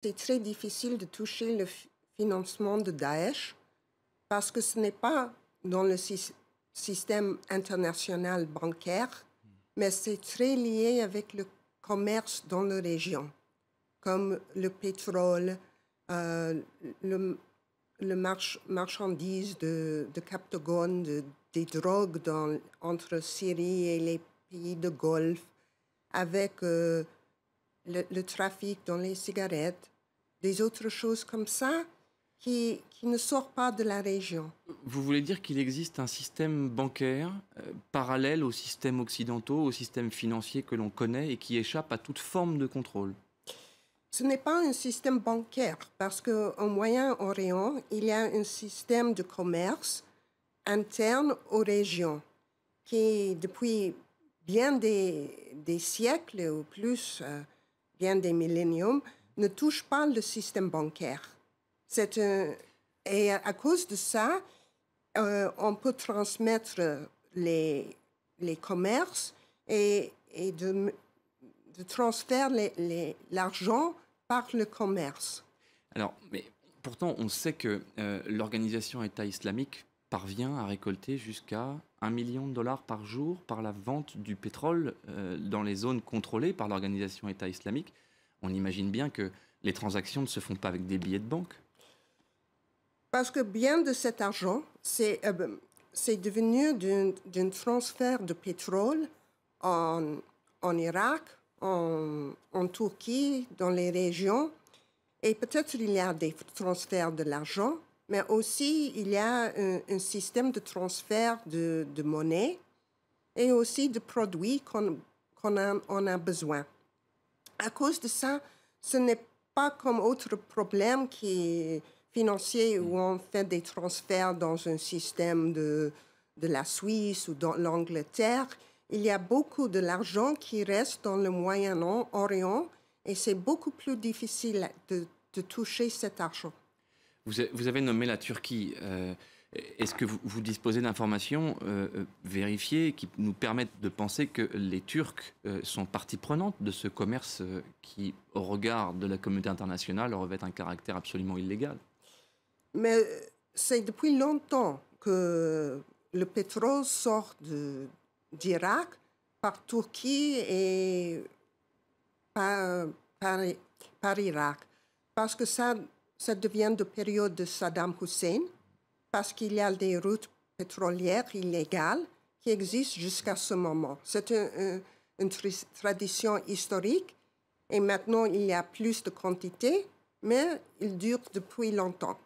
c'est très difficile de toucher le financement de Daesh parce que ce n'est pas dans le système international bancaire, mais c'est très lié avec le commerce dans la région, comme le pétrole, le marchandise de Captagon, des drogues entre Syrie et les pays de Golfe, avec le trafic dans les cigarettes, des autres choses comme ça qui ne sortent pas de la région. Vous voulez dire qu'il existe un système bancaire parallèle aux systèmes occidentaux, aux systèmes financiers que l'on connaît et qui échappe à toute forme de contrôle? Ce n'est pas un système bancaire parce qu'au Moyen-Orient, il y a un système de commerce interne aux régions qui, depuis bien des siècles ou plus, bien des milléniums, ne touche pas le système bancaire. Et à cause de ça, on peut transmettre les commerces et de transférer l'argent par le commerce. Alors, mais pourtant, on sait que l'organisation État islamique parvient à récolter jusqu'à $1 million par jour par la vente du pétrole dans les zones contrôlées par l'organisation État islamique. On imagine bien que les transactions ne se font pas avec des billets de banque. Parce que bien de cet argent, c'est devenu d'un transfert de pétrole en Irak, en Turquie, dans les régions. Et peut-être il y a des transferts de l'argent, mais aussi il y a un système de transfert de monnaie et aussi de produits qu'on a besoin. À cause de ça, ce n'est pas comme autre problème financier où on fait des transferts dans un système de la Suisse ou dans l'Angleterre. Il y a beaucoup de l'argent qui reste dans le Moyen-Orient et c'est beaucoup plus difficile de toucher cet argent. Vous avez nommé la Turquie. Est-ce que vous disposez d'informations vérifiées qui nous permettent de penser que les Turcs sont partie prenante de ce commerce qui, au regard de la communauté internationale, revêt un caractère absolument illégal? Mais c'est depuis longtemps que le pétrole sort d'Irak par Turquie et par Irak. Parce que ça devient de période de Saddam Hussein, parce qu'il y a des routes pétrolières illégales qui existent jusqu'à ce moment. C'est une tradition historique et maintenant il y a plus de quantité, mais il dure depuis longtemps.